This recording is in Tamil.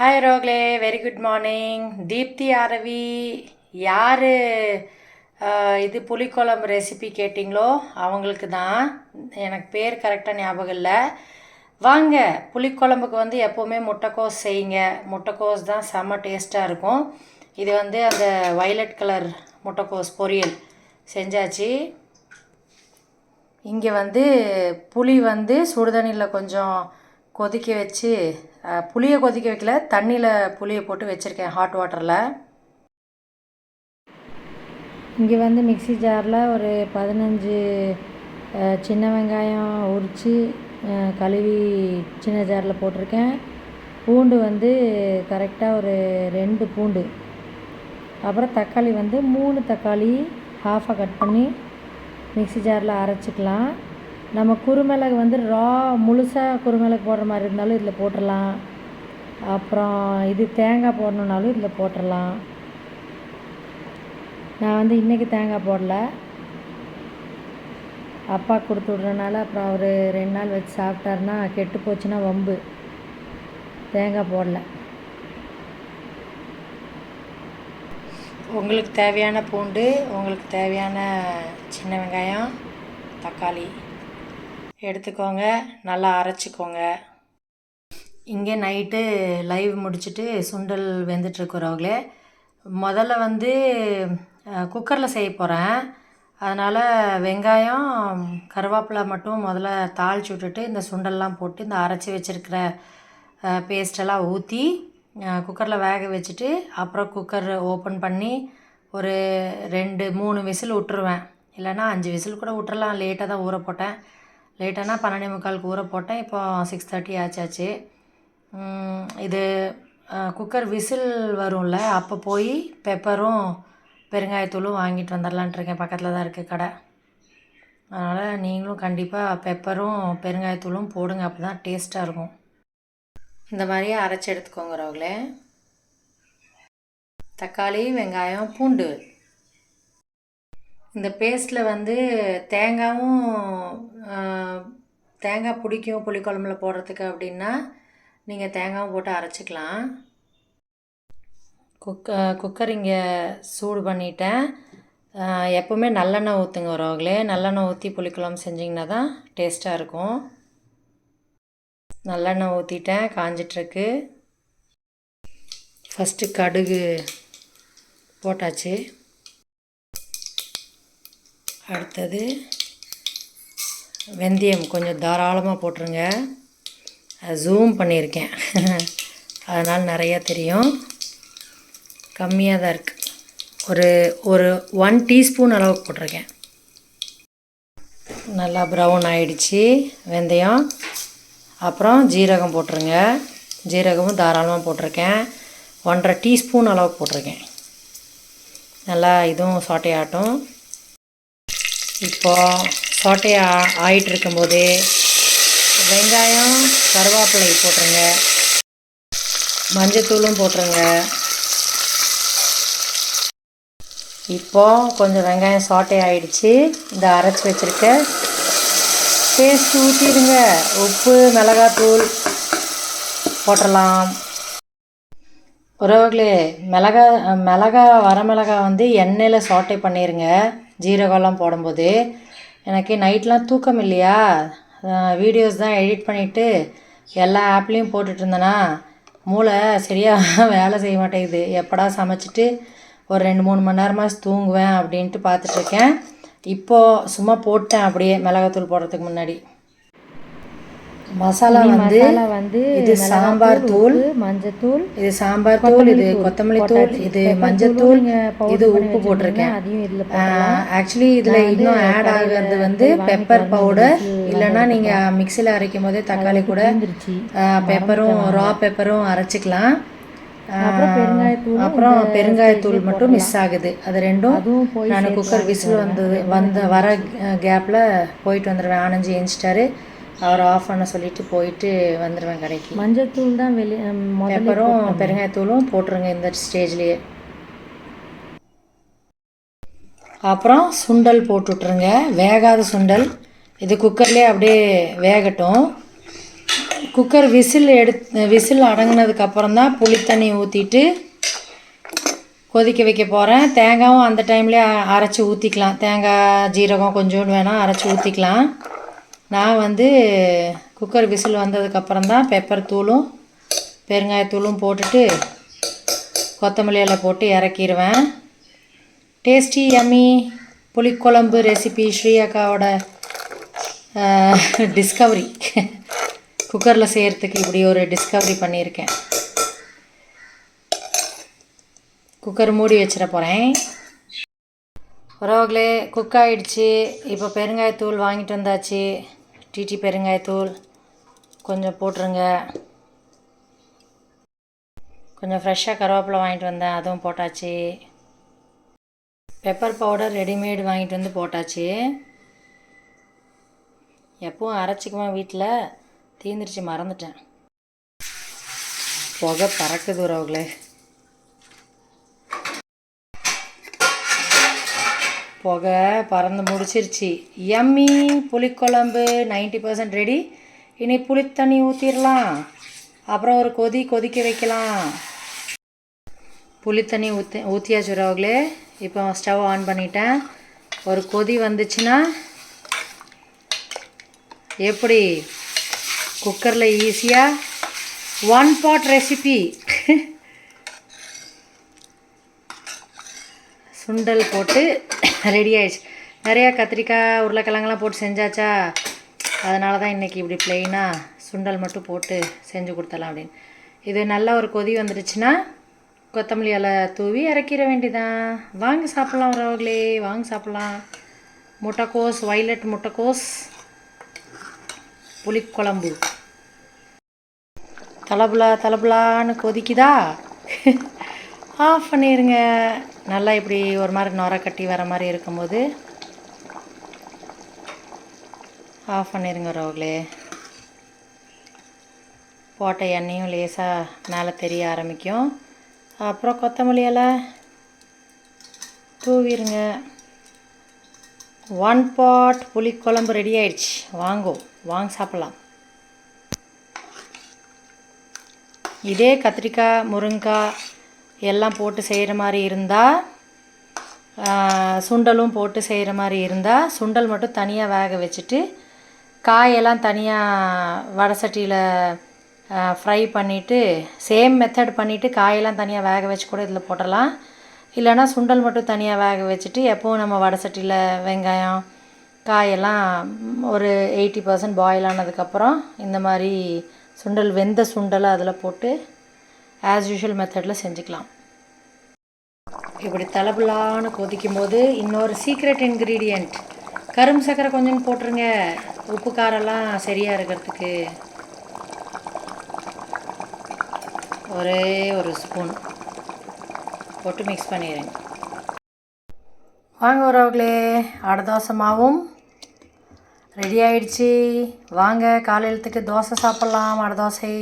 ஹாய் ரோக்லே, very good morning. Deepti Aaravi யார் இது புளிக்குழம்பு ரெசிபி கேட்டிங்களோ அவங்களுக்கு தான். எனக்கு பேர் கரெக்டாக ஞாபகம் இல்லை. வாங்க, புளிக்குழம்புக்கு வந்து எப்போவுமே முட்டைக்கோஸ் செய்யுங்க. முட்டைக்கோஸ் தான் செம்ம டேஸ்ட்டாக இருக்கும். இது வந்து அந்த வைலட் கலர் முட்டைக்கோஸ் பொரியல் செஞ்சாச்சு. இங்கே வந்து புளி வந்து சுடுதண்ணியில் கொஞ்சம் கொதிக்க வச்சு, புளியை கொதிக்க வைக்கல, தண்ணியில் புளியை போட்டு வச்சுருக்கேன் ஹாட் வாட்டரில். இங்கே வந்து மிக்ஸி ஜாரில் ஒரு 15 சின்ன வெங்காயம் உரித்து கழுவி சின்ன ஜாரில் போட்டிருக்கேன். பூண்டு வந்து கரெக்டாக ஒரு 2 பூண்டு, அப்புறம் தக்காளி வந்து 3 தக்காளி ஹாஃபாக கட் பண்ணி மிக்ஸி ஜாரில் அரைச்சிக்கலாம். நம்ம குருமிளகு வந்து முழுசாக குருமிளகு போடுற மாதிரி இருந்தாலும் இதில் போட்டுடலாம். அப்புறம் இது தேங்காய் போடணுன்னாலும் இதில் போட்டுடலாம். நான் வந்து இன்றைக்கி தேங்காய் போடல, அப்பா கொடுத்து விட்றனால. அப்புறம் அவர் 2 நாள் வச்சு சாப்பிட்டாருன்னா கெட்டு போச்சுன்னா வம்பு, தேங்காய் போடல. உங்களுக்கு தேவையான பூண்டு, உங்களுக்கு தேவையான சின்ன வெங்காயம், தக்காளி எடுத்துக்கோங்க, நல்லா அரைச்சிக்கோங்க. இங்கே நைட்டு லைவ் முடிச்சுட்டு சுண்டல் வெந்துட்டுருக்குறவங்களே. முதல்ல வந்து குக்கரில் செய்ய போகிறேன். அதனால் வெங்காயம் கருவேப்பிலை மட்டும் முதல்ல தாளித்து விட்டுட்டு இந்த சுண்டல்லாம் போட்டு இந்த அரைச்சி வச்சுருக்கிற பேஸ்டெல்லாம் ஊற்றி குக்கரில் வேக வச்சுட்டு, அப்புறம் குக்கர் ஓப்பன் பண்ணி ஒரு 2-3 விசில் விட்டுருவேன். இல்லைனா 5 விசில் கூட விட்டுறலாம். லேட்டாக தான் ஊற போட்டேன். லேட்டானா 12:45 ஊற போட்டேன். இப்போ 6:30 ஆச்சாச்சு. இது குக்கர் விசில் வரும்ல, அப்போ போய் பெப்பரும் பெருங்காயத்தூளும் வாங்கிட்டு வந்துடலான்ட்ருக்கேன். பக்கத்தில் தான் இருக்குது கடை. அதனால் நீங்களும் கண்டிப்பாக பெப்பரும் பெருங்காயத்தூளும் போடுங்க, அப்போ தான் டேஸ்ட்டாக இருக்கும். இந்த மாதிரியே அரைச்சி எடுத்துக்கோங்க ரோக்லே. தக்காளி, வெங்காயம், பூண்டு. இந்த பேஸ்ட்டில் வந்து தேங்காய் பிடிக்கும் புளிக்குழம்புல போடுறதுக்கு அப்படின்னா நீங்கள் தேங்காயும் போட்டு அரைச்சிக்கலாம். குக்கர் இங்கே சூடு பண்ணிட்டேன். எப்போவுமே நல்லெண்ணெய் ஊற்றுங்க ரோக்லே. நல்லெண்ணெய் ஊற்றி புளிக்குழம்பு செஞ்சிங்கன்னா தான் டேஸ்ட்டாக இருக்கும். நல்லெண்ணெய் ஊற்றிட்டேன், காஞ்சிட்ருக்கு. ஃபஸ்ட்டு கடுகு போட்டாச்சு. அடுத்தது வெந்தயம் கொஞ்சம் தாராளமாக போட்டுருங்க. ஜூம் பண்ணியிருக்கேன் அதனால் நிறையா தெரியும். கம்மியாக தான் இருக்குது. ஒரு 1 டீஸ்பூன் அளவுக்கு போட்டிருக்கேன். நல்லா ப்ரௌன் ஆகிடுச்சு வெந்தயம். அப்புறம் ஜீரகம் போட்டுருங்க. ஜீரகமும் தாராளமாக போட்டிருக்கேன். 1.5 டீஸ்பூன் அளவுக்கு போட்டிருக்கேன். நல்லா இதுவும் சாட்டை ஆட்டும். இப்போது சாட்டை ஆகிட்டு இருக்கும்போதே வெங்காயம் கருவேப்பிலை போட்டுருங்க. மஞ்சத்தூளும் போட்டுருங்க. இப்போது கொஞ்சம் வெங்காயம் சாட்டை ஆகிடுச்சு. இந்த அரைச்சி வச்சுருக்க பேஸ்ட் ஊற்றிடுங்க. உப்பு, மிளகாத்தூள் போட்டுடலாம். உறவுகளே, வரமிளகா வந்து எண்ணெயில் சாட்டை பண்ணிடுங்க. ஜீரகம்லாம் போடும்போது. எனக்கு நைட்லாம் தூக்கம் இல்லையா, வீடியோஸ் தான் எடிட் பண்ணிவிட்டு எல்லா ஆப்லேயும் போட்டுட்டு இருந்தேனா, மூளை சரியாக வேலை செய்ய மாட்டேங்குது. எப்படா சமைச்சிட்டு ஒரு 2-3 மணி நேரமாக தூங்குவேன் அப்படின்ட்டு பார்த்துட்ருக்கேன். இப்போது சும்மா போட்டேன் அப்படியே மிளகாத்தூள் போடுறதுக்கு முன்னாடி. மசாலா வந்து இது சாம்பார் தூள், மஞ்சத்தூள், இது சாம்பார் தூள், இது கொத்தமல்லி தூள், இது மஞ்சத்தூள், இது உப்பு போட்டிருக்கேன். ஆக்சுவலி இதில் இன்னும் ஆட் ஆகிறது வந்து பெப்பர் பவுடர். இல்லைன்னா நீங்கள் மிக்சியில் அரைக்கும் போதே தக்காளி கூட பெப்பரும் பெப்பரும் அரைச்சிக்கலாம். அப்புறம் பெருங்காயத்தூள் மட்டும் மிஸ் ஆகுது. அது ரெண்டும் நான் குக்கர் விசில் வர கேப்பில் போயிட்டு வந்துடுவேன். ஆனஞ்சி எழுந்திரிச்சிட்டாரு, அவர் ஆஃப் பண்ண சொல்லிவிட்டு போயிட்டு வந்துடுவேன் கடைக்கு. மஞ்சத்தூள் தான் பெப்பரும் பெருங்காயத்தூளும் போட்டுருங்க இந்த ஸ்டேஜ்லேயே. அப்புறம் சுண்டல் போட்டுட்ருங்க, வேகாத சுண்டல். இது குக்கர்லேயே அப்படியே வேகட்டும். குக்கர் விசில் அடங்கினதுக்கப்புறம் தான் புளி தண்ணி ஊற்றிட்டு கொதிக்க வைக்க போகிறேன். தேங்காயும் அந்த டைம்லேயே அரைச்சி ஊற்றிக்கலாம். தேங்காய் ஜீரகம் கொஞ்சோண்டு வேணால் அரைச்சி ஊற்றிக்கலாம். நான் வந்து குக்கர் விசில் வந்ததுக்கப்புறம் தான் பெப்பர் தூளும் பெருங்காயத்தூளும் போட்டுட்டு கொத்தமல்லி இலை போட்டு இறக்கிடுவேன். டேஸ்டி யம்மி புளிக்குழம்பு ரெசிபி ஸ்ரீ அக்காவோட டிஸ்கவரி. குக்கரில் செய்கிறதுக்கு இப்படி ஒரு டிஸ்கவரி பண்ணியிருக்கேன். குக்கர் மூடி வச்சிட போகிறேன். உறவுகளே, குக் ஆகிடுச்சு. இப்போ பெருங்காயத்தூள் வாங்கிட்டு வந்தாச்சு. டிடி பெருங்காயத்தூள் கொஞ்சம் போட்டுருங்க. கொஞ்சம் ஃப்ரெஷ்ஷாக கருவேப்பிலை வாங்கிட்டு வந்தேன், அதுவும் போட்டாச்சு. பெப்பர் பவுடர் ரெடிமேடு வாங்கிட்டு வந்து போட்டாச்சு. எப்பவும் அரைச்சிக்குவேன் வீட்டில், தீந்துருச்சு மறந்துட்டேன். புகை பறக்குது உறவுகளே. புகை பறந்து முடிச்சிருச்சு. யம்மி புளிக்குழம்பு 90% ரெடி. இனி புளித்தண்ணி ஊற்றிடலாம். அப்புறம் ஒரு கொதிக்க வைக்கலாம். புளித்தண்ணி ஊற்றியாச்சு உறவுகளே. இப்போ ஸ்டவ் ஆன் பண்ணிட்டேன். ஒரு கொதி வந்துச்சுன்னா எப்படி குக்கரில் ஈஸியாக 1 pot ரெசிபி சுண்டல் போட்டு ரெடி ஆயிடுச்சு. நிறையா கத்திரிக்காய் உருளைக்கிழங்கெல்லாம் போட்டு செஞ்சாச்சா, அதனால தான் இன்றைக்கி இப்படி ப்ளெயினாக சுண்டல் மட்டும் போட்டு செஞ்சு கொடுத்தலாம் அப்படின்னு. இது நல்லா ஒரு கொதி வந்துடுச்சுன்னா கொத்தமல்லி இலை தூவி இறக்கிற வேண்டிதான். வாங்க சாப்பிட்லாம் உறவுகளே, வாங்க சாப்பிட்லாம். முட்டைக்கோஸ், வைலட் முட்டைக்கோஸ் புளிக்குழம்பு தலபுலான்னு கொதிக்குதா? ஆஃப் பண்ணிடுங்க. நல்லா இப்படி ஒரு மாதிரி நுர கட்டி வர மாதிரி இருக்கும்போது ஆஃப் பண்ணிடுங்க உறவுகளே. போட்ட எண்ணெயும் லேசாக மேலே தெரிய ஆரம்பிக்கும். அப்புறம் கொத்தமல்லி இலை தூவிடுங்க. 1 pot புளிக்குழம்பு ரெடி ஆயிடுச்சு. வாங்க சாப்பிட்லாம். இதே கத்திரிக்காய் முருங்கைக்காய் எல்லாம் போட்டு செய்கிற மாதிரி இருந்தால், சுண்டலும் போட்டு செய்கிற மாதிரி இருந்தால், சுண்டல் மட்டும் தனியாக வேக வச்சுட்டு காயெல்லாம் தனியாக வடை சட்டியில் ஃப்ரை பண்ணிவிட்டு சேம் மெத்தட் பண்ணிவிட்டு காயெல்லாம் தனியாக வேக வச்சு கூட இதில் போடலாம். இல்லைனா சுண்டல் மட்டும் தனியாக வேக வச்சுட்டு எப்போவும் நம்ம வடை சட்டியில் வெங்காயம் காயெல்லாம் ஒரு 80% பாயில் ஆனதுக்கப்புறம் இந்த மாதிரி சுண்டல் வெந்த சுண்டலை அதில் போட்டு ஆஸ் யூஷுவல் மெத்தடில் செஞ்சுக்கலாம். இப்படி தலபுலான்னு கொதிக்கும் போது இன்னொரு சீக்ரெட் இன்க்ரீடியண்ட் கரும் சர்க்கரை கொஞ்சம் போட்டுருங்க. உப்பு காரெல்லாம் சரியாக இருக்கிறதுக்கு ஒரே ஒரு ஸ்பூன் போட்டு மிக்ஸ் பண்ணிடுங்க. வாங்க உறவுகளே, அடை தோசை மாவும் ரெடி ஆயிடுச்சு. வாங்க காலையிலத்துக்கு தோசை சாப்பிட்லாம். அடை தோசை